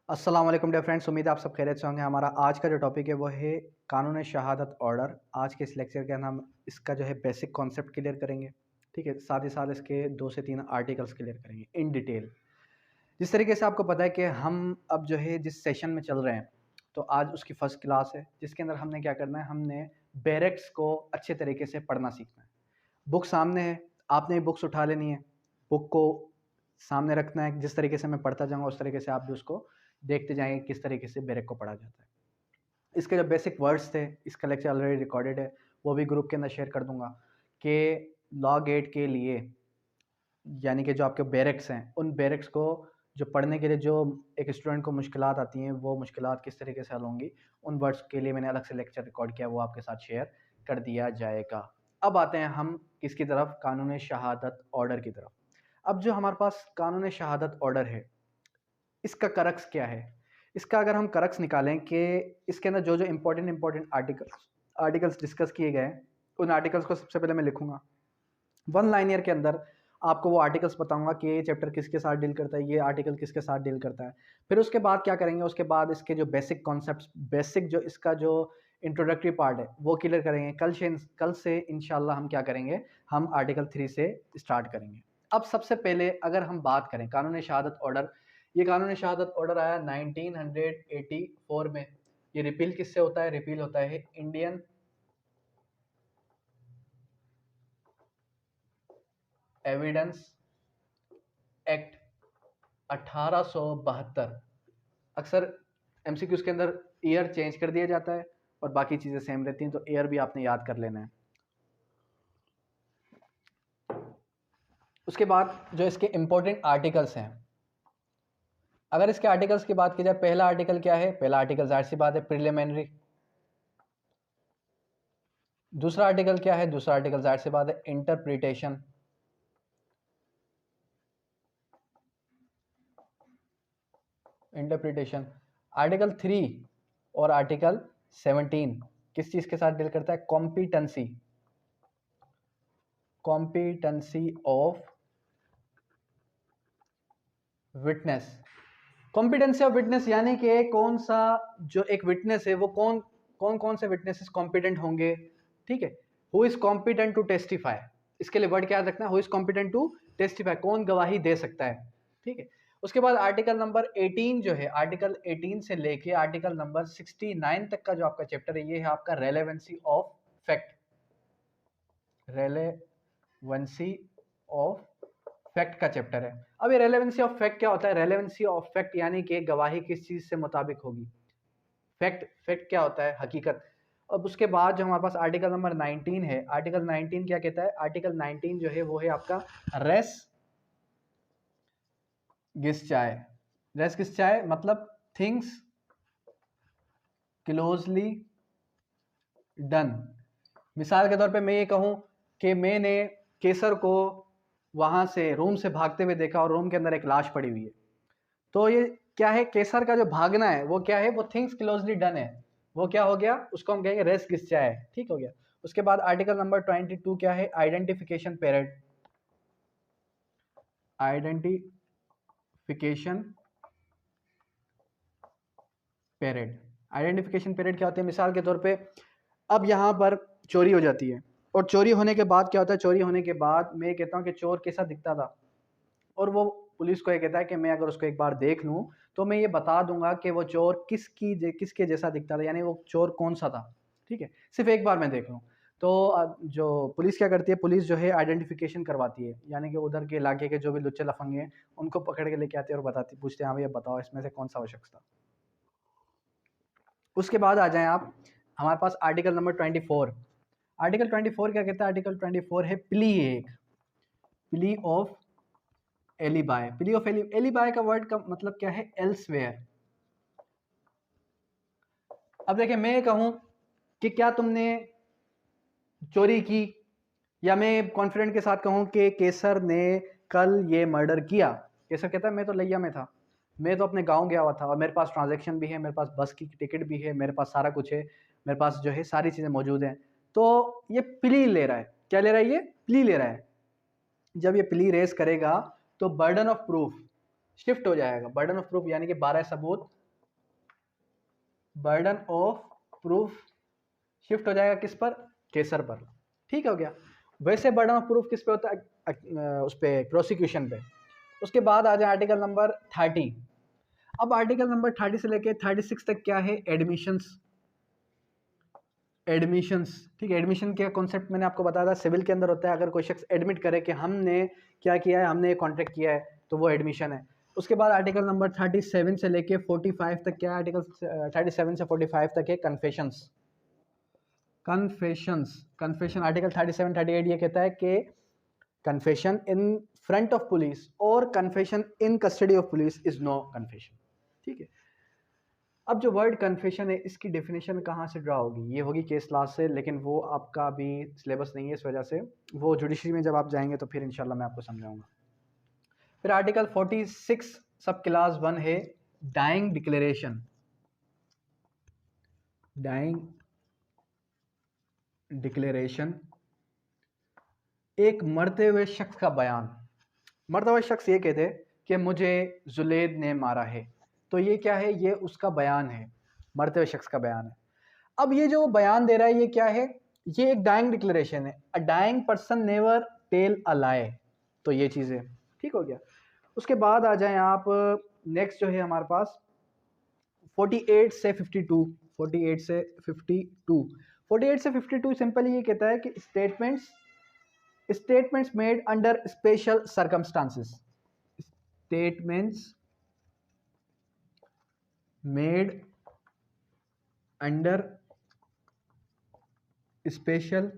अस्सलाम वालेकुम dear friends, उम्मीद है आप सब खैरियत से होंगे। हमारा आज का जो टॉपिक है वो है कानून शहादत ऑर्डर। आज के इस लेक्चर के अंदर हम इसका जो है बेसिक कॉन्सेप्ट क्लियर करेंगे, ठीक है। साथ ही साथ इसके 2 से 3 आर्टिकल्स क्लियर करेंगे इन डिटेल। जिस तरीके से आपको पता है कि हम अब जो है जिस सेशन में चल रहे हैं, तो आज उसकी फर्स्ट क्लास है, जिसके अंदर हमने क्या करना है, हमने बैरक्स को अच्छे तरीके से पढ़ना सीखना है। बुक सामने है, आपने बुक्स उठा लेनी है, बुक को सामने रखना है। जिस तरीके से मैं पढ़ता जाऊँगा उस तरीके से आप भी उसको देखते जाएंगे किस तरीके से बैरक को पढ़ा जाता है। इसके जो बेसिक वर्ड्स थे, इसका लेक्चर ऑलरेडी रिकॉर्डेड है, वो भी ग्रुप के अंदर शेयर कर दूंगा कि लॉ गेट के लिए, यानी कि जो आपके बैरक्स हैं, उन बैरक्स को जो पढ़ने के लिए जो एक स्टूडेंट को मुश्किलात आती हैं, वो मुश्किलात किस तरीके से हल होंगी, उन वर्ड्स के लिए मैंने अलग से लेक्चर रिकॉर्ड किया, वो आपके साथ शेयर कर दिया जाएगा। अब आते हैं हम किसकी तरफ, कानून शहादत ऑर्डर की तरफ। अब जो हमारे पास कानून शहादत ऑर्डर है, इसका करक्स क्या है? इसका अगर हम करक्स निकालें कि इसके अंदर जो जो इंपॉर्टेंट आर्टिकल्स डिस्कस किए गए हैं, उन आर्टिकल्स को सबसे पहले मैं लिखूंगा वन लाइनर के अंदर। आपको वो आर्टिकल्स बताऊंगा कि ये चैप्टर किसके साथ डील करता है, ये आर्टिकल किसके साथ डील करता है। फिर उसके बाद क्या करेंगे, उसके बाद इसके जो बेसिक कॉन्सेप्ट्स, बेसिक जो इसका जो इंट्रोडक्टरी पार्ट है वो क्लियर करेंगे। कल से इंशाल्लाह हम क्या करेंगे, हम आर्टिकल 3 से स्टार्ट करेंगे। अब सबसे पहले अगर हम बात करें कानून शहादत ऑर्डर, ये कानून शहादत ऑर्डर आया 1984 में। ये रिपील किससे होता है? रिपील होता है इंडियन एविडेंस एक्ट 1872। अक्सर एमसीक्यूज के अंदर ईयर चेंज कर दिया जाता है और बाकी चीजें सेम रहती हैं, तो ईयर भी आपने याद कर लेना है। उसके बाद जो इसके इंपॉर्टेंट आर्टिकल्स हैं, अगर इसके आर्टिकल्स की बात की जाए, पहला आर्टिकल क्या है? पहला आर्टिकल जाहिर सी बात है प्रिलिमिनरी। दूसरा आर्टिकल क्या है? दूसरा आर्टिकल जाहिर सी बात है इंटरप्रिटेशन। इंटरप्रिटेशन। आर्टिकल 3 और आर्टिकल 17 किस चीज के साथ डील करता है? Competency. Competency of witness. Competency of witness यानी कि कौन सा जो एक विटनेस है वो कौन कौन कौन से विटनेसेस कॉम्पिटेंट होंगे, ठीक है। Who is competent to testify, इसके लिए वर्ड क्या याद रखना है? Who is competent to testify, कौन गवाही दे सकता है, ठीक है। उसके बाद आर्टिकल नंबर 18 जो है, आर्टिकल 18 से लेके आर्टिकल नंबर 69 तक का जो आपका चैप्टर है, ये है आपका relevancy of fact. Relevancy of fact का चैप्टर है। अब ये रेलेवेंसी ऑफ फैक्ट क्या होता है? रेलेवेंसी ऑफ फैक्ट यानी कि गवाही किस चीज से मुताबिक होगी। फैक्ट क्या होता है? हकीकत। अब उसके बाद जो हमारे पास आर्टिकल नंबर 19 है, आर्टिकल 19 क्या कहता है? आर्टिकल 19 जो है वो है आपका रेस गिस्चाए। रेस गिस्चाए मतलब थिंग्स क्लोजली डन। मिसाल के तौर पे मैं ये कहूं कि मैंने केसर को वहां से रूम से भागते हुए देखा और रूम के अंदर एक लाश पड़ी हुई है, तो ये क्या है? केसर का जो भागना है वो क्या है? वो थिंग्स क्लोजली डन है। वो क्या हो गया? उसको हम कहेंगे रेस गिस्चा है, ठीक हो गया। उसके बाद आर्टिकल नंबर 22 क्या है? Identification period. Identification period. Identification period क्या होते हैं? मिसाल के तौर पे अब यहाँ पर चोरी हो जाती है, और चोरी होने के बाद क्या होता है? चोरी होने के बाद मैं कहता हूँ कि चोर कैसा दिखता था, और वो पुलिस को ये कहता है कि मैं अगर उसको एक बार देख लूं तो मैं ये बता दूंगा कि वो चोर किसके जैसा दिखता था, यानी वो चोर कौन सा था, ठीक है। सिर्फ एक बार मैं देख लूं तो जो पुलिस क्या करती है, पुलिस जो है आइडेंटिफिकेशन करवाती है, यानी कि उधर के इलाके के जो भी लुच्चे लफंगे हैं उनको पकड़ के लेके आते हैं और बताती पूछते हैं, हाँ भैया बताओ इसमें से कौन सा वो शख्स था। उसके बाद आ जाएं आप, हमारे पास आर्टिकल नंबर 24। आर्टिकल 24 क्या कहता है? आर्टिकल 24 है प्ली। एक प्ली ऑफ एलिबाय। प्ली ऑफ एलिबाय का वर्ड का मतलब क्या है? एल्सवेयर। अब देखिए, मैं कहूं कि क्या तुमने चोरी की, या मैं कॉन्फिडेंट के साथ कहूं कि केसर ने कल ये मर्डर किया। केसर कहता है मैं तो लिया में था, मैं तो अपने गांव गया हुआ था और मेरे पास ट्रांजैक्शन भी है, मेरे पास बस की टिकट भी है, मेरे पास सारा कुछ है, मेरे पास जो है सारी चीज़ें मौजूद हैं। तो ये प्ली ले रहा है। क्या ले रहा है? ये प्ली ले रहा है। जब ये प्ली रेस करेगा तो बर्डन ऑफ प्रूफ, शिफ्ट हो जाएगा। बर्डन ऑफ प्रूफ यानी कि 12 सबूत, बर्डन ऑफ प्रूफ शिफ्ट हो जाएगा किस पर? केसर पर। ठीक हो गया। वैसे बर्डन ऑफ प्रूफ किस पे होता है? उस पे, प्रोसिक्यूशन पे। उसके बाद आ जाए आर्टिकल नंबर 30। अब आर्टिकल नंबर 30 से लेके 36 तक क्या है? एडमिशंस। एडमिशंस, ठीक है। एडमिशन का कॉन्सेप्ट मैंने आपको बताया था, सिविल के अंदर होता है। अगर कोई शख्स एडमिट करे कि हमने क्या किया है, हमने कॉन्ट्रैक्ट किया है, तो वो एडमिशन है। उसके बाद आर्टिकल नंबर 37 से लेके 45 तक क्या है? आर्टिकल 37 से 45 तक है कन्फेशंस। कन्फेशन आर्टिकल 37 38 ये कहता है कि confession in front of police और confession in custody of police is no confession. ठीक है। अब जो वर्ड कन्फेशन है, इसकी डेफिनेशन कहाँ से ड्रा होगी? ये होगी केस लॉ से, लेकिन वो आपका अभी सिलेबस नहीं है, इस वजह से वो जुडिशरी में जब आप जाएंगे तो फिर इंशाल्लाह मैं आपको समझाऊंगा। फिर आर्टिकल 46 सब क्लास 1 है डाइंग डिक्लेरेशन। डाइंग डिक्लेरेशन एक मरते हुए शख्स का बयान। मरता हुआ शख्स ये कहते कि मुझे जुलेद ने मारा है, तो ये क्या है? ये उसका बयान है, मरते हुए शख्स का बयान है। अब ये जो बयान दे रहा है ये क्या है? ये एक डाइंग डिक्लेरेशन है। A dying person never tell a lie. तो ये चीज़ें ठीक हो गया। उसके बाद आ जाएं आप, नेक्स्ट जो है हमारे पास 48 से 52। 48 से 52, 48 से 52 सिंपली ये कहता है कि statements made under special circumstances. Statements made under special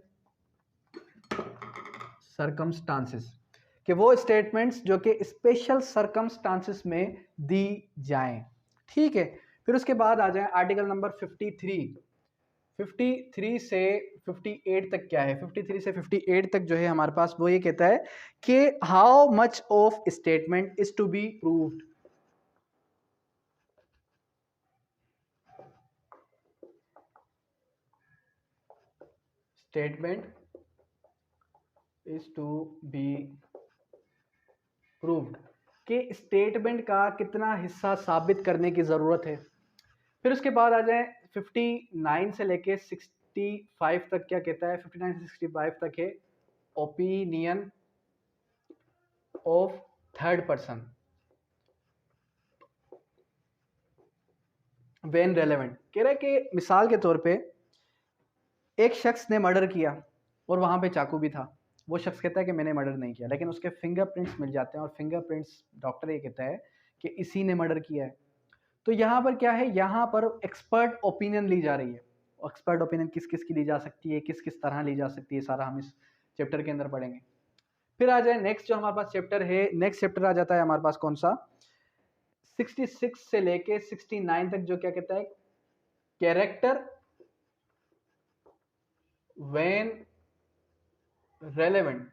circumstances, कि वो स्टेटमेंट्स जो कि स्पेशल सर्कमस्टांसेस में दी जाएं। ठीक है। फिर उसके बाद आ जाए आर्टिकल नंबर 53। 53 से 58 तक क्या है? 53 से 58 तक जो है हमारे पास वो ये कहता है कि how much of statement is to be proved. Statement is to be proved, कि स्टेटमेंट का कितना हिस्सा साबित करने की जरूरत है। फिर उसके बाद आ जाए 59 से लेके 65 तक क्या कहता है? 59 से 65 तक है opinion of third person when relevant. कह रहा है कि मिसाल के तौर पे एक शख्स ने मर्डर किया और वहां पे चाकू भी था। वो शख्स कहता है कि मैंने मर्डर नहीं किया, लेकिन उसके फिंगरप्रिंट्स मिल जाते हैं और फिंगरप्रिंट्स डॉक्टर ये कहता है कि इसी ने मर्डर किया है। तो यहाँ पर क्या है? यहाँ पर एक्सपर्ट ओपिनियन ली जा रही है। एक्सपर्ट ओपिनियन किस किस की ली जा सकती है, किस किस तरह ली जा सकती है, सारा हम इस चैप्टर के अंदर पढ़ेंगे। फिर आ जाए नेक्स्ट जो हमारे पास चैप्टर है, नेक्स्ट चैप्टर आ जाता है हमारे पास कौन सा? 66 से लेके 69 तक, जो क्या कहता है? Character when relevant.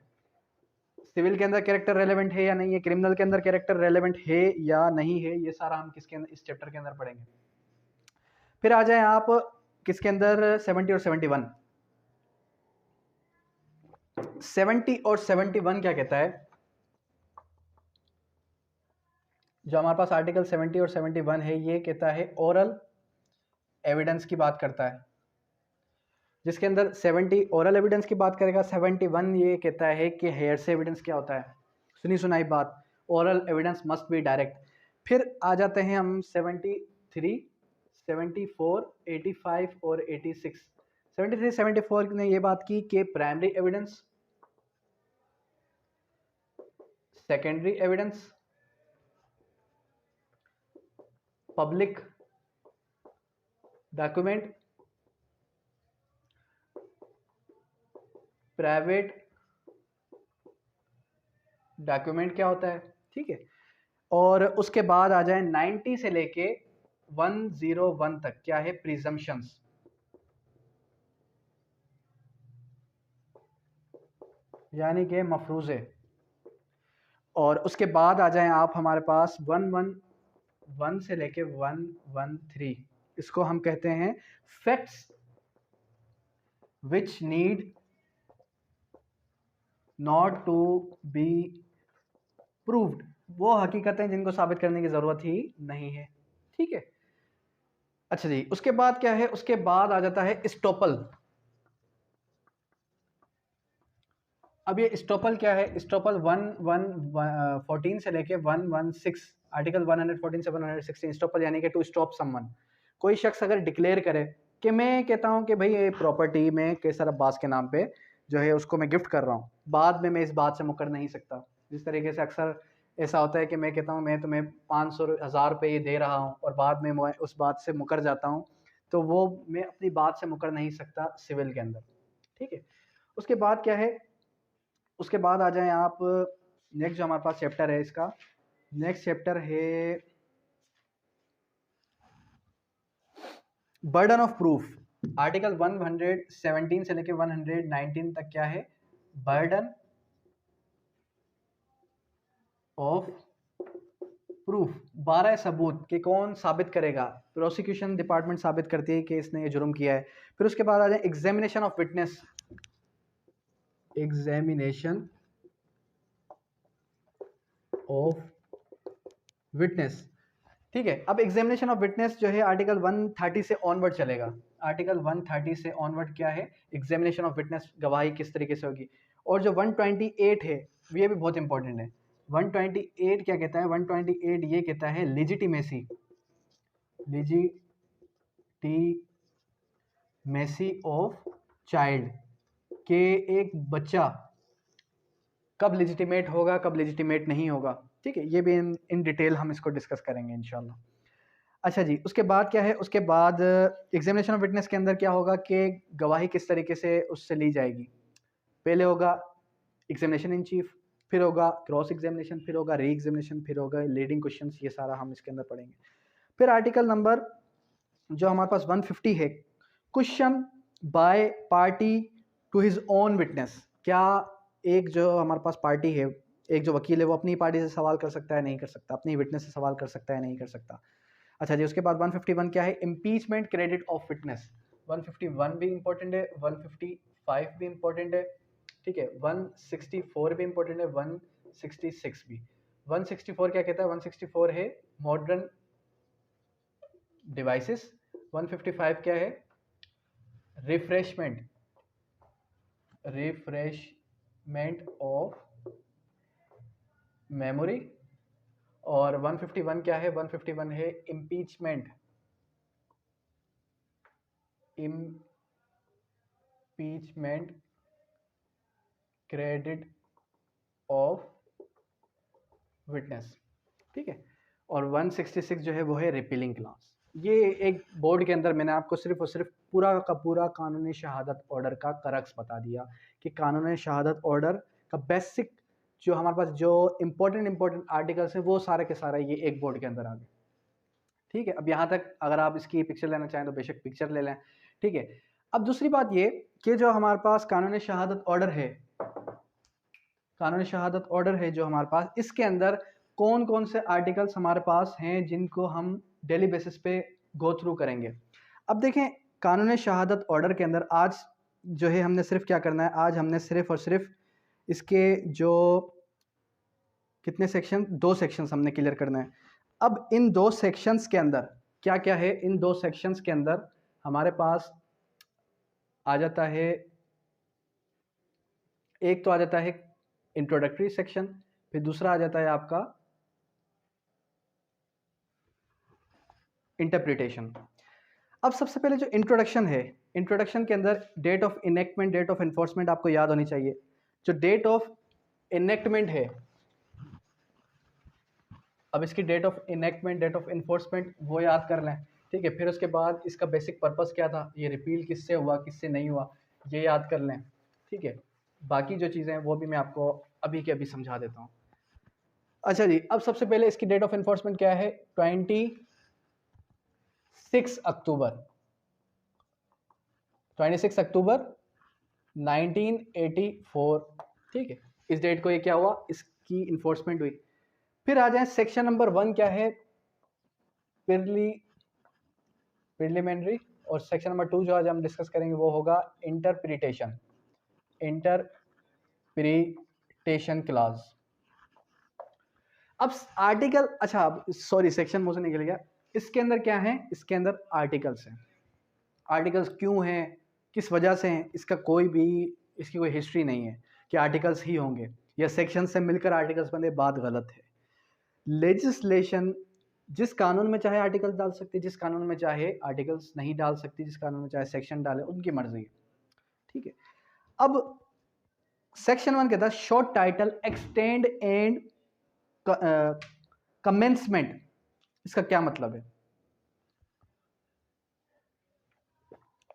सिविल के अंदर कैरेक्टर रेलेवेंट है या नहीं है, क्रिमिनल के अंदर कैरेक्टर रेलेवेंट है या नहीं है, ये सारा हम किसके अंदर, इस चैप्टर के अंदर पढ़ेंगे। फिर आ जाए आप किसके अंदर? 70 और 71। 70 और 71 क्या कहता है? जो हमारे पास आर्टिकल 70 और 71 है, ये कहता है ओरल एविडेंस की बात करता है, जिसके अंदर 70 ओरल एविडेंस की बात करेगा। 71 ये कहता है कि हेयर से एविडेंस क्या होता है? सुनी सुनाई बात। Oral evidence must be direct. फिर आ जाते हैं हम 73, 74, 85 और 86। 73 74 ने ये बात की कि primary evidence, secondary evidence, public document, private document क्या होता है। ठीक है। और उसके बाद आ जाए 90 से लेके 101 तक क्या है? प्रिजम्पशंस। यानी कि मफरूजे। और उसके बाद आ जाएं आप हमारे पास 111 से लेके 113, इसको हम कहते हैं facts which need not to be proved. वो हकीकतें जिनको साबित करने की ज़रूरत ही नहीं है। ठीक है, अच्छा जी, उसके बाद क्या है, उसके बाद आ जाता है स्टॉपल। अब ये स्टॉपल क्या है, स्टॉपल 114 से लेके 116, आर्टिकल 114 से 116 स्टॉपल यानी कि टू स्टॉप समवन। कोई शख्स अगर डिक्लेयर करे कि मैं कहता हूं कि भाई ये प्रॉपर्टी में केसर अब्बास के नाम पे जो है उसको मैं गिफ्ट कर रहा हूं, बाद में मैं इस बात से मुकर नहीं सकता। जिस तरीके से अक्सर ऐसा होता है कि मैं कहता हूं मैं तुम्हें 500,000 रुपये ये दे रहा हूं और बाद में मैं उस बात से मुकर जाता हूं, तो वो मैं अपनी बात से मुकर नहीं सकता सिविल के अंदर। ठीक है, उसके बाद क्या है, उसके बाद आ जाएं आप, नेक्स्ट जो हमारे पास चैप्टर है इसका, नेक्स्ट चैप्टर है बर्डन ऑफ प्रूफ। आर्टिकल 117 से लेके 119 तक क्या है, बर्डन ऑफ प्रूफ, 12 सबूत कि कौन साबित करेगा। प्रोसिक्यूशन डिपार्टमेंट साबित करती है कि इसने ये जुर्म किया है। फिर उसके बाद आ जाए examination of witness, examination of witness. ठीक है, अब एग्जामिनेशन ऑफ विटनेस जो है आर्टिकल 130 से ऑनवर्ड चलेगा। आर्टिकल 130 से ऑनवर्ड क्या है, एग्जामिनेशन ऑफ विटनेस, गवाही किस तरीके से होगी। और जो 128 है ये भी बहुत इंपॉर्टेंट है। 128 क्या कहता है, 128 ये कहता है लिजिटिमेसी, लिजिटिमेसी ऑफ चाइल्ड, के एक बच्चा कब लेजिटिमेट होगा कब लेजिटिमेट नहीं होगा। ठीक है, ये भी इन डिटेल हम इसको डिस्कस करेंगे इंशाल्लाह। अच्छा जी, उसके बाद क्या है, उसके बाद एग्जामिनेशन ऑफ विटनेस के अंदर क्या होगा कि गवाही किस तरीके से उससे ली जाएगी। पहले होगा एग्जामिनेशन इन चीफ, फिर होगा क्रॉस एग्जामिनेशन, फिर होगा री एग्जामिनेशन, फिर होगा लीडिंग क्वेश्चंस, ये सारा हम इसके अंदर पढ़ेंगे। फिर आर्टिकल नंबर जो हमारे पास 150 है, question by party to his own witness. क्या एक जो हमारे पास पार्टी है, एक जो वकील है, वो अपनी पार्टी से सवाल कर सकता है नहीं कर सकता, अपनी विटनेस से सवाल कर सकता है नहीं कर सकता। अच्छा जी, उसके बाद 151 क्या है, इम्पीचमेंट क्रेडिट ऑफ विटनेस। 151 भी इंपॉर्टेंट है, 155 भी इंपॉर्टेंट है। ठीक है, 164 भी इंपॉर्टेंट है, 166 भी। 164 क्या कहता है, 164 है मॉडर्न डिवाइसेस। 155 क्या है, रिफ्रेशमेंट, रिफ्रेशमेंट ऑफ मेमोरी। और 151 क्या है, 151 है impeachment, impeachment credit of witness. ठीक है, और 166 जो है वो है रिपीलिंग क्लास। ये एक बोर्ड के अंदर मैंने आपको सिर्फ और सिर्फ पूरा का पूरा कानूनी शहादत ऑर्डर का करक्स बता दिया कि कानूनी शहादत ऑर्डर का बेसिक जो हमारे पास जो इंपॉर्टेंट आर्टिकल्स हैं वो सारे के सारे ये एक बोर्ड के अंदर आ गए। ठीक है, अब यहाँ तक अगर आप इसकी पिक्चर लेना चाहें तो बेशक पिक्चर ले लें। ठीक है, अब दूसरी बात ये कि जो हमारे पास कानूनी शहादत ऑर्डर है, कानूनी शहादत ऑर्डर है जो हमारे पास, इसके अंदर कौन कौन से आर्टिकल्स हमारे पास हैं जिनको हम डेली बेसिस पे गो थ्रू करेंगे। अब देखें, कानूनी शहादत ऑर्डर के अंदर आज जो है हमने सिर्फ क्या करना है, आज हमने सिर्फ और सिर्फ इसके जो कितने सेक्शन, 2 सेक्शंस हमने क्लियर करना है। अब इन 2 सेक्शंस के अंदर क्या क्या है, इन 2 सेक्शंस के अंदर हमारे पास आ जाता है, एक तो आ जाता है इंट्रोडक्टरी सेक्शन, फिर दूसरा आ जाता है आपका इंटरप्रिटेशन। अब सबसे पहले जो इंट्रोडक्शन है, इंट्रोडक्शन के अंदर date of enactment, date of enforcement आपको याद होनी चाहिए। जो डेट ऑफ इनेक्टमेंट है, अब इसकी date of enactment, date of enforcement वो याद कर लें। ठीक है, फिर उसके बाद इसका बेसिक पर्पस क्या था, ये रिपील किससे हुआ किससे नहीं हुआ, ये याद कर लें। ठीक है, बाकी जो चीज़ें हैं वो भी मैं आपको अभी के अभी समझा देता हूँ। अच्छा जी, अब सबसे पहले इसकी डेट ऑफ इन्फोर्समेंट क्या है, 26 अक्टूबर, 26 अक्टूबर 1984। ठीक है, इस डेट को ये क्या हुआ, इसकी इन्फोर्समेंट हुई। फिर आ जाए सेक्शन नंबर 1 क्या है, प्रिलिमिनरी। और सेक्शन नंबर 2 जो आज हम डिस्कस करेंगे वो होगा इंटरप्रिटेशन, इंटरप्रिटेशन क्लास। अब आर्टिकल, अच्छा सॉरी सेक्शन मुझे निकल गया। इसके अंदर क्या है, इसके अंदर आर्टिकल्स हैं। आर्टिकल्स क्यों हैं, किस वजह से हैं, इसका कोई भी, इसकी कोई हिस्ट्री नहीं है कि आर्टिकल्स ही होंगे या सेक्शन से मिलकर आर्टिकल्स बने, बात गलत है। लेजिस्लेशन जिस कानून में चाहे आर्टिकल्स डाल सकती है, जिस कानून में चाहे आर्टिकल्स नहीं डाल सकती, जिस कानून में चाहे सेक्शन डाले, उनकी मर्जी है, ठीक है। अब सेक्शन 1 कहता है short title extend and commencement. इसका क्या मतलब है?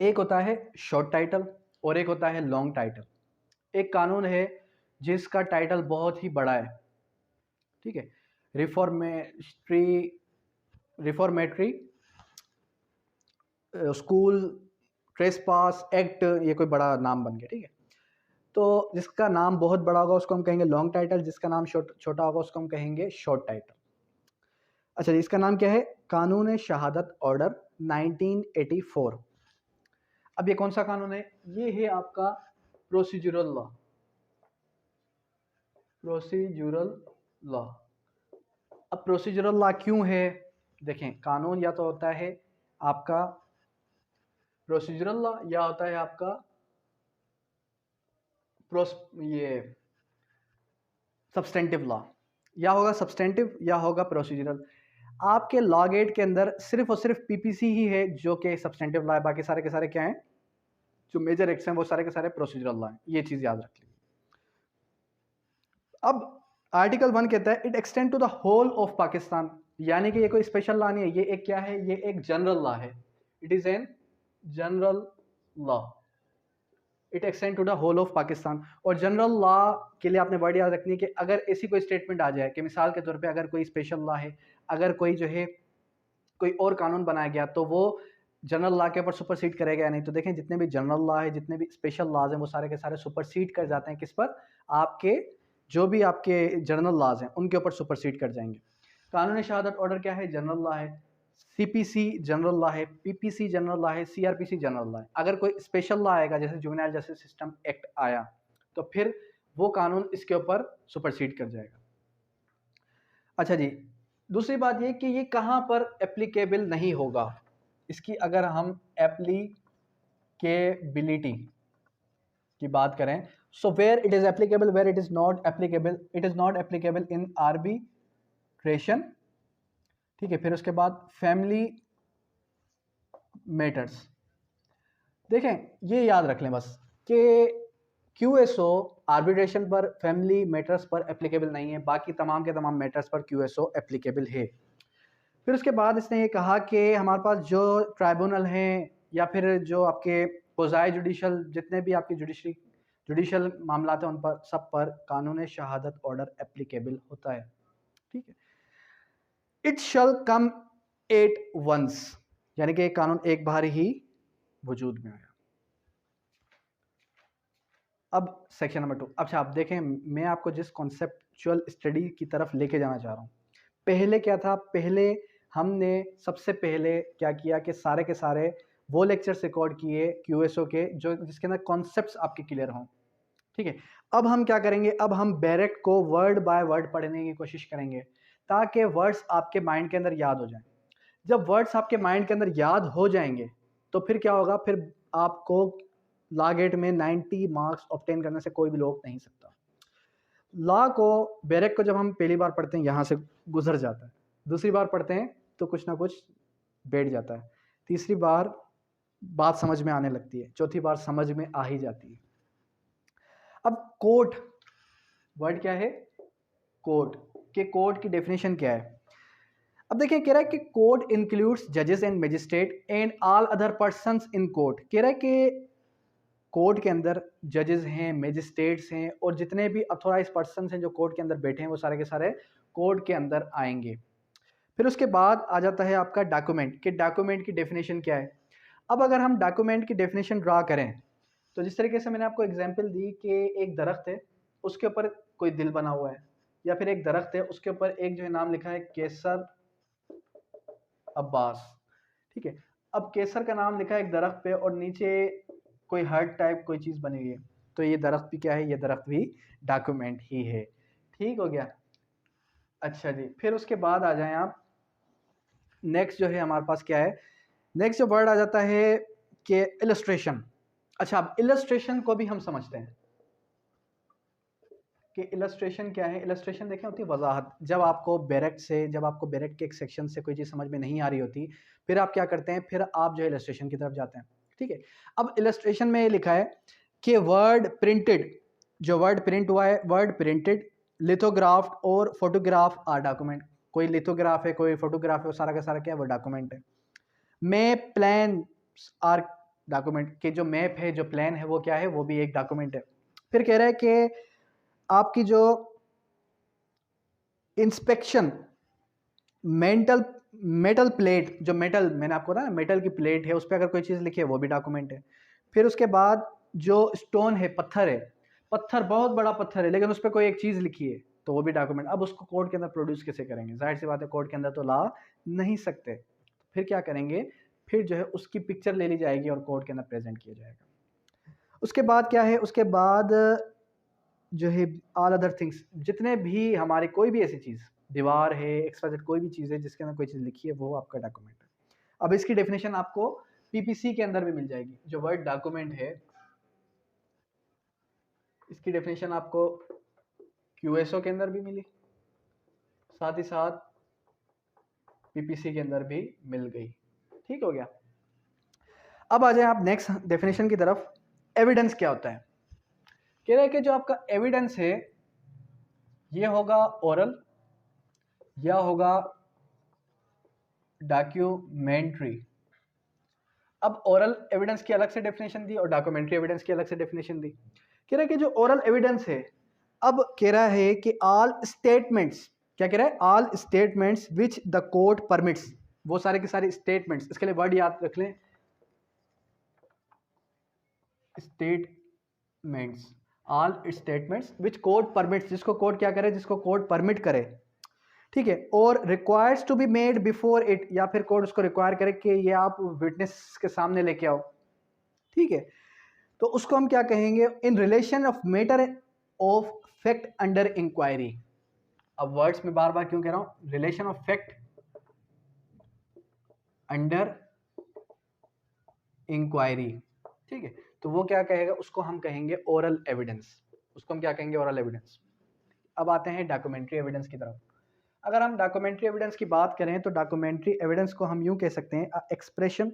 एक होता है शॉर्ट टाइटल और एक होता है लॉन्ग टाइटल। एक कानून है जिसका टाइटल बहुत ही बड़ा है, ठीक है, रिफॉर्मेटरी स्कूल ट्रेसपास एक्ट, ये कोई बड़ा नाम बन गया, ठीक है। तो जिसका नाम बहुत बड़ा होगा उसको हम कहेंगे लॉन्ग टाइटल, जिसका नाम छोटा होगा उसको हम कहेंगे शॉर्ट टाइटल। अच्छा, इसका नाम क्या है? कानून शहादत ऑर्डर 1984। अब ये कौन सा कानून है? ये है आपका प्रोसीजरल लॉ। Procedural law. अब प्रोसीजरल लॉ क्यों है? देखें, कानून या तो होता है आपका प्रोसीजरल लॉ या होता है आपका ये सब्सटेंटिव लॉ, या होगा सब्सटेंटिव या होगा प्रोसीजरल। आपके लॉ गेट के अंदर सिर्फ और सिर्फ पीपीसी ही है जो कि सब्सटेंटिव लॉ है, बाकी सारे के सारे क्या हैं? जो मेजर एक्ट्स हैं वो सारे के सारे प्रोसीजरल लॉ हैं। ये चीज याद रख लीजिए। अब आर्टिकल 1 कहता है it extend to the whole of Pakistan, यानी कि ये कोई स्पेशल लॉ नहीं है, ये एक क्या है? ये एक जनरल लॉ है। It is an general law. It extend to the whole of Pakistan. और जनरल लॉ के लिए आपने वर्ड याद रखनी है कि अगर ऐसी कोई स्टेटमेंट आ जाए कि मिसाल के तौर पे अगर कोई स्पेशल लॉ है, अगर कोई जो है कोई और कानून बनाया गया तो वो जनरल लॉ के ऊपर सुपरसीड करेगा या नहीं। तो देखें, जितने भी जनरल लॉ है, जितने भी स्पेशल लॉज हैं, वो सारे के सारे सुपरसीड कर जाते हैं किस पर? आपके जो भी आपके जनरल लॉज हैं उनके ऊपर सुपरसीड कर जाएंगे। कानून शहादत ऑर्डर क्या है? जनरल लॉ है। सीपीसी जनरल लॉ है, पीपीसी जनरल लॉ है, सीआरपीसी जनरल लॉ है। अगर कोई स्पेशल लॉ आएगा जैसे जुवेनाइल जस्टिस सिस्टम एक्ट आया तो फिर वो कानून इसके ऊपर सुपरसीड कर जाएगा। अच्छा जी, दूसरी बात ये कि ये कहाँ पर एप्लीकेबल नहीं होगा। इसकी अगर हम एप्लीकेबिलिटी की बात करें, so where it is applicable, where it is not applicable, it is not applicable in arbitration, ठीक है। फिर उसके बाद फैमिली मैटर्स। देखें, ये याद रख लें बस कि क्यूएसओ आर्बिट्रेशन पर, फैमिली मैटर्स पर एप्लीकेबल नहीं है, बाकी तमाम के तमाम मैटर्स पर क्यूएसओ एप्लीकेबल है। फिर उसके बाद इसने ये कहा कि हमारे पास जो ट्राइब्यूनल हैं या फिर जो आपके कोज़ाई जुडिशल, जितने भी आपके जुडिशल मामला हैं, उन पर सब पर कानून शहादत ऑर्डर एप्लीकेबल होता है, ठीक है। It shall come at once, यानी कि कानून एक बार ही वजूद में आया। अब सेक्शन नंबर 2। अच्छा, आप देखें, मैं आपको जिस कॉन्सेप्चुअल स्टडी की तरफ लेके जाना चाह रहा हूँ, पहले क्या था? पहले हमने सबसे पहले क्या किया कि सारे के सारे वो लेक्चर्स रिकॉर्ड किए क्यूएसओ के जो जिसके अंदर कॉन्सेप्ट्स आपके क्लियर हों, ठीक है। अब हम क्या करेंगे? अब हम बैरेक्ट को वर्ड बाय वर्ड पढ़ने की कोशिश करेंगे ताकि वर्ड्स आपके माइंड के अंदर याद हो जाएं। जब वर्ड्स आपके माइंड के अंदर याद हो जाएंगे तो फिर क्या होगा? फिर आपको लॉ गेट में 90 मार्क्स ऑब्टेन करने से कोई भी रोक नहीं सकता। लॉ को, बैरेक को जब हम पहली बार पढ़ते हैं यहाँ से गुजर जाता है, दूसरी बार पढ़ते हैं तो कुछ ना कुछ बैठ जाता है, तीसरी बार बात समझ में आने लगती है, चौथी बार समझ में आ ही जाती है। अब कोर्ट वर्ड क्या है? कोर्ट के कोर्ट की डेफिनेशन क्या है? अब देखिए, कह रहा है कि कोर्ट इंक्लूड्स जजेस and magistrate and all other persons in court. कह रहा है कि कोर्ट के अंदर जजेस हैं, मजिस्ट्रेट्स हैं और जितने भी अथोराइज पर्सन हैं जो कोर्ट के अंदर बैठे हैं वो सारे के सारे कोर्ट के अंदर आएंगे। फिर उसके बाद आ जाता है आपका डॉक्यूमेंट, कि डॉक्यूमेंट की डेफिनेशन क्या है। अब अगर हम डॉक्यूमेंट की डेफिनेशन ड्रा करें तो जिस तरीके से मैंने आपको एग्जाम्पल दी कि एक दरख्त है, उसके ऊपर कोई दिल बना हुआ है, या फिर एक दरख्त है उसके ऊपर एक जो है नाम लिखा है केसर अब्बास, ठीक है। अब केसर का नाम लिखा है एक दरख्त पे और नीचे कोई हार्ट टाइप कोई चीज़ बनी हुई है, तो ये दरख्त भी क्या है? ये दरख्त भी डॉक्यूमेंट ही है, ठीक हो गया। अच्छा जी, फिर उसके बाद आ जाएं आप, नेक्स्ट जो है हमारे पास क्या है, नेक्स्ट जो वर्ड आ जाता है कि इलस्ट्रेशन। अच्छा, अब इलस्ट्रेशन को भी हम समझते हैं कि इलस्ट्रेशन क्या है। इलस्ट्रेशन देखें होती है वजाहत। जब आपको बैरेक्ट के एक सेक्शन से कोई चीज़ समझ में नहीं आ रही होती, फिर आप क्या करते हैं, फिर आप जो है इलस्ट्रेशन की तरफ जाते हैं। ठीक है, अब इलस्ट्रेशन में ये लिखा है कि वर्ड प्रिंटेड, जो वर्ड प्रिंट हुआ है, वर्ड प्रिंटेड, लिथोग्राफ और फोटोग्राफ आर डॉक्यूमेंट। कोई लिथोग्राफ है, कोई फोटोग्राफ है, वो सारा का सारा क्या है, वो डॉक्यूमेंट है। मैप प्लान आर डॉक्यूमेंट, के जो मैप है, जो प्लान है, वो क्या है, वो भी एक डॉक्यूमेंट है। फिर कह रहा है कि आपकी जो इंस्पेक्शन मेंटल मेटल प्लेट, जो मेटल मैंने आपको ना मेटल की प्लेट है, उस पर अगर कोई चीज़ लिखी है वो भी डॉक्यूमेंट है। फिर उसके बाद जो स्टोन है, पत्थर है, पत्थर बहुत बड़ा पत्थर है, लेकिन उस पर कोई एक चीज़ लिखी है, तो वो भी डॉक्यूमेंट। अब उसको कोर्ट के अंदर प्रोड्यूस कैसे करेंगे, जाहिर सी बात है कोर्ट के अंदर तो ला नहीं सकते। फिर क्या करेंगे, फिर जो है उसकी पिक्चर ले ली जाएगी और कोर्ट के अंदर प्रेजेंट किया जाएगा। उसके बाद क्या है, उसके बाद जो है ऑल अदर थिंग्स, जितने भी हमारे कोई भी ऐसी चीज़, दीवार है, एक्सवाइजेड कोई भी चीज़ है जिसके अंदर कोई चीज़ लिखी है, वो आपका डॉक्यूमेंट है। अब इसकी डेफिनेशन आपको पीपीसी के अंदर भी मिल जाएगी। जो वर्ड डॉक्यूमेंट है, इसकी डेफिनेशन आपको क्यूएसओ के अंदर भी मिली, साथ ही साथ पीपीसी के अंदर भी मिल गई। ठीक हो गया। अब आ जाए आप नेक्स्ट डेफिनेशन की तरफ। एविडेंस क्या होता है? कह रहे हैं कि जो आपका एविडेंस है, ये होगा ओरल या होगा डॉक्यूमेंट्री। अब ओरल एविडेंस की अलग से डेफिनेशन दी और डॉक्यूमेंट्री एविडेंस की अलग से डेफिनेशन दी। कह रहा है कि जो ओरल एविडेंस है, अब कह रहा है कि ऑल स्टेटमेंट्स, क्या कह रहा है, all statements which the court permits, वो सारे के सारे स्टेटमेंट्स, इसके लिए वर्ड याद रख लें, statements, all statements which court permits, जिसको कोर्ट क्या करे, जिसको कोर्ट परमिट करे। ठीक है, और requires to be made before it, या फिर कोर्ट उसको रिक्वायर करे कि ये आप विटनेस के सामने लेके आओ। ठीक है, तो उसको हम क्या कहेंगे, in relation of matter of fact under inquiry. अब वर्ड्स में बार बार क्यों कह रहा हूं, relation of fact under inquiry. ठीक है, तो वो क्या कहेगा, उसको हम कहेंगे ओरल एविडेंस, उसको हम क्या कहेंगे, ओरल एविडेंस। अब आते हैं डॉक्यूमेंट्री एविडेंस की तरफ। अगर हम डॉक्यूमेंट्री एविडेंस की बात करें तो डॉक्यूमेंट्री एविडेंस को हम यूं कह सकते हैं, expression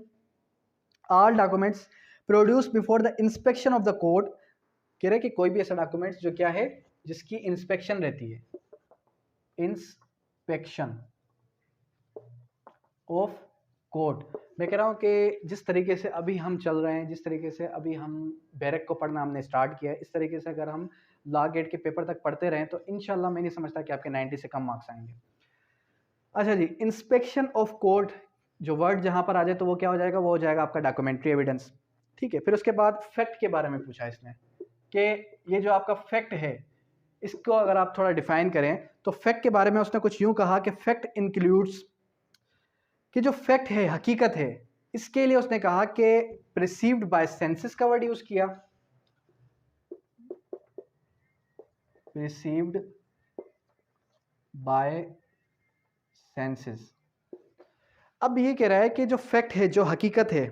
all documents produce before the inspection of the court. कह रहे कि कोई भी ऐसा डॉक्यूमेंट्स जो क्या है, जिसकी इंस्पेक्शन रहती है, इंस्पेक्शन ऑफ कोर्ट। मैं कह रहा हूँ कि जिस तरीके से अभी हम चल रहे हैं, जिस तरीके से अभी हम बैरक को पढ़ना हमने स्टार्ट किया है, इस तरीके से अगर हम लॉ गेट के पेपर तक पढ़ते रहें तो इंशाल्लाह मैं नहीं समझता कि आपके 90 से कम मार्क्स आएंगे। अच्छा जी, इंस्पेक्शन ऑफ कोर्ट, जो वर्ड जहां पर आ जाए तो वो क्या हो जाएगा, वो हो जाएगा आपका डॉक्यूमेंट्री एविडेंस। ठीक है, फिर उसके बाद फैक्ट के बारे में पूछा इसने कि ये जो आपका फैक्ट है, इसको अगर आप थोड़ा डिफाइन करें तो फैक्ट के बारे में उसने कुछ यूं कहा कि फैक्ट इंक्लूड्स, कि जो फैक्ट है, हकीकत है, इसके लिए उसने कहा कि प्रिसीव्ड बाय सेंसेस का वर्ड यूज किया, प्रिसीव्ड बाय सेंसेस। अब ये कह रहा है कि जो फैक्ट है, जो हकीकत है,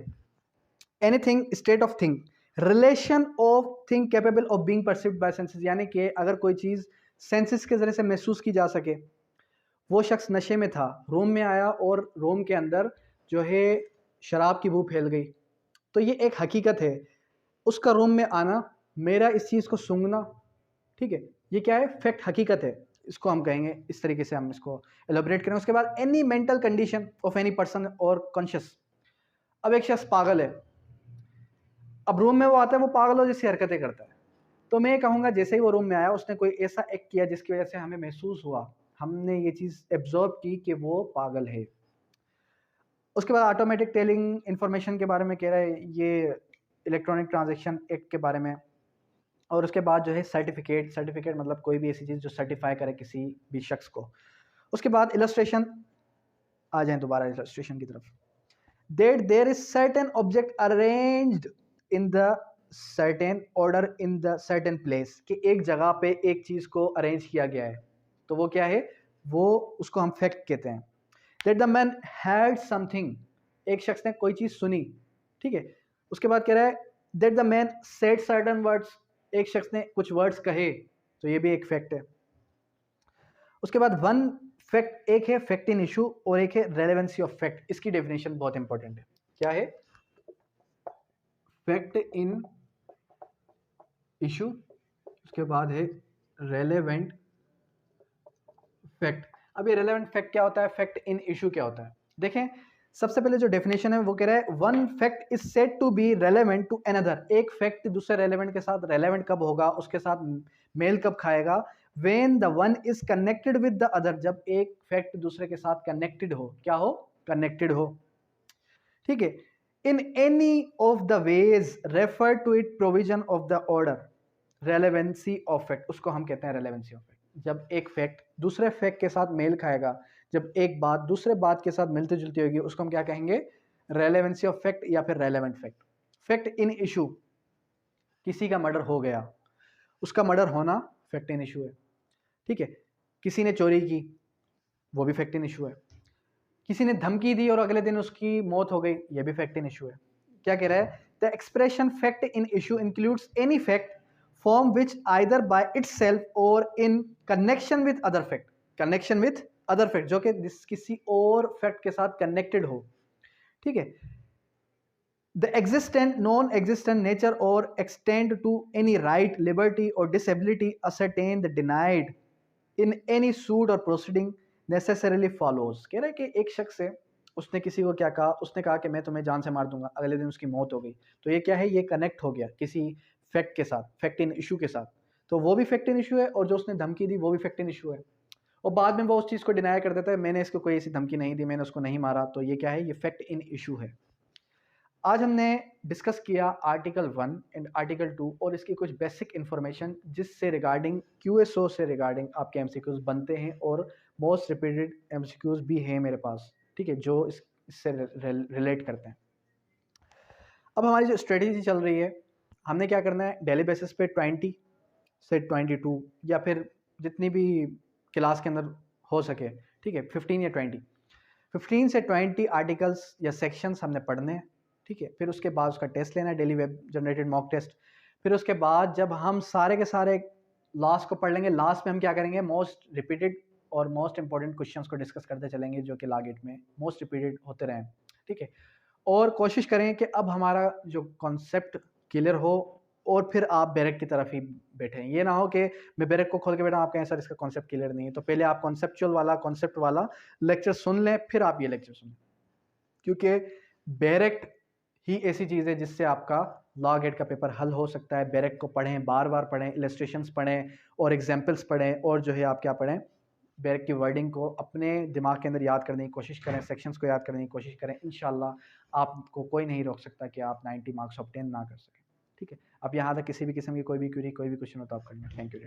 anything state of thing, relation of thing capable of being perceived bye senses, यानी कि अगर कोई चीज सेंसेस के जरिए से महसूस की जा सके। वो शख्स नशे में था, रूम में आया और रूम के अंदर जो है शराब की बू फैल गई, तो ये एक हकीकत है, उसका रूम में आना, मेरा इस चीज़ को सूंघना। ठीक है, ये क्या है, फैक्ट, हकीकत है, इसको हम कहेंगे, इस तरीके से हम इसको एलोबरेट करें। उसके बाद any mental condition of any person और कॉन्शियस। अब एक शख्स पागल है, अब रूम में वो आता है, वो पागल हो जैसी हरकतें करता है, तो मैं कहूँगा जैसे ही वो रूम में आया उसने कोई ऐसा एक्ट किया जिसकी वजह से हमें महसूस हुआ, हमने ये चीज़ एब्जॉर्ब की कि वो पागल है। उसके बाद ऑटोमेटिक टेलिंग इंफॉर्मेशन के बारे में कह रहा है, ये इलेक्ट्रॉनिक ट्रांजैक्शन एक्ट के बारे में। और उसके बाद जो है सर्टिफिकेट, सर्टिफिकेट मतलब कोई भी ऐसी चीज़ जो सर्टिफाई करे किसी भी शख्स को। उसके बाद इलस्ट्रेशन, आ जाए दोबारा इलस्ट्रेशन की तरफ, that there is certain object arranged in the certain order in the certain place, कि एक जगह पे एक चीज़ को अरेंज किया गया है, तो वो क्या है, वो उसको हम फैक्ट कहते हैं। That the man had something, एक शख्स ने कोई चीज़ सुनी, ठीक है। उसके बाद कह रहा है that the man said certain words, एक शख्स ने कुछ वर्ड्स कहे, तो ये भी एक फैक्ट है। उसके बाद वन फैक्ट, एक है फैक्ट इन इशू और एक है रेलेवेंसी ऑफ फैक्ट। इसकी डेफिनेशन बहुत इंपॉर्टेंट है। क्या है? फैक्ट इन इशू, उसके बाद है रेलेवेंट फैक्ट। अब ये रेलेवेंट फैक्ट क्या होता है, फैक्ट इन इशू क्या होता है? देखें, सबसे पहले जो डेफिनेशन है वो कह रहा है one fact is said to be relevant to another, एक फैक्ट दूसरे रेलेवेंट के साथ रेलेवेंट कब होगा, उसके साथ मेल कब खाएगा, when the one is connected with the other, जब एक फैक्ट दूसरे के साथ कनेक्टेड हो। क्या हो? कनेक्टेड हो, ठीक है। In any of the ways refer to it provision of the order, relevancy of fact, उसको हम कहते हैं रेलेवेंसी ऑफ फैक्ट। जब एक फैक्ट दूसरे फैक्ट के साथ मेल खाएगा, जब एक बात दूसरे बात के साथ मिलती जुलती होगी, उसको हम क्या कहेंगे? रेलेवेंसी ऑफ फैक्ट या फिर relevant fact. Fact in issue, किसी का मर्डर हो गया, उसका मर्डर होना फैक्ट इन इशू है, ठीक है। किसी ने चोरी की, वो भी फैक्ट इन इशू है। किसी ने धमकी दी और अगले दिन उसकी मौत हो गई, ये भी फैक्ट इन इशू है। क्या कह रहा है? The expression fact in issue includes any fact form which either by itself or in connection with other fact, connection with other fact, जो कि किसी और फैक्ट के साथ कनेक्टेड हो, ठीक है। The existent, non existent nature or extend to any right, liberty or disability asserted the denied in any suit or proceeding necessarily follows. कह रहे हैं कि एक शख्स है, उसने किसी को क्या कहा, उसने कहा कि मैं तुम्हें जान से मार दूंगा, अगले दिन उसकी मौत हो गई, तो ये क्या है? ये कनेक्ट हो गया किसी फैक्ट के साथ, फैक्ट इन इशू के साथ, तो वो भी फैक्ट इन इशू है, और जो उसने धमकी दी वो भी फैक्ट इन इशू है। और बाद में वो उस चीज़ को डिनाई कर देता है, मैंने इसको कोई ऐसी धमकी नहीं दी, मैंने उसको नहीं मारा, तो ये क्या है? ये फैक्ट इन इशू है। आज हमने डिस्कस किया आर्टिकल 1 एंड आर्टिकल 2 और इसकी कुछ बेसिक इन्फॉर्मेशन, जिससे रिगार्डिंग क्यूएसओ से रिगार्डिंग आपके एमसीक्यूज बनते हैं और मोस्ट रिपीटेड एमसीक्यूज भी हैं मेरे पास, ठीक है, जो इससे रिलेट करते हैं। अब हमारी जो स्ट्रेटेजी चल रही है, हमने क्या करना है, डेली बेसिस पे 20 से 22 या फिर जितनी भी क्लास के अंदर हो सके, ठीक है, 15 या 20, 15 से 20 आर्टिकल्स या सेक्शंस हमने पढ़ने हैं, ठीक है। फिर उसके बाद उसका टेस्ट लेना है, daily web generated mock test. फिर उसके बाद जब हम सारे के सारे लास्ट को पढ़ लेंगे, लास्ट में हम क्या करेंगे, मोस्ट रिपीटेड और मोस्ट इंपॉर्टेंट क्वेश्चंस को डिस्कस करते चलेंगे, जो कि लागेट में मोस्ट रिपीटेड होते रहें, ठीक है। और कोशिश करें कि अब हमारा जो कॉन्सेप्ट क्लियर हो और फिर आप बैरक की तरफ ही बैठें। ये ना हो कि मैं बैरक को खोल के बैठा, आप कहें सर इसका कॉन्सेप्ट क्लियर नहीं है, तो पहले आप कॉन्सेप्ट वाला लेक्चर सुन लें, फिर आप ये लेक्चर सुनें, क्योंकि बैरक ही ऐसी चीज़ है जिससे आपका लॉ गेट का पेपर हल हो सकता है। बैरक को पढ़ें, बार बार पढ़ें, इलस्ट्रेशंस पढ़ें और एग्जाम्पल्स पढ़ें, और जो है आप क्या पढ़ें, बैरक की वर्डिंग को अपने दिमाग के अंदर याद करने की कोशिश करें, सेक्शंस को याद करने की कोशिश करें। इंशाल्लाह आपको कोई नहीं रोक सकता कि आप 90 मार्क्स ऑब्टेन ना कर सकें, ठीक है। अब यहाँ तक किसी भी किस्म की कोई भी क्वेरी, कोई भी क्वेश्चन हो तो आप करेंगे। Thank you.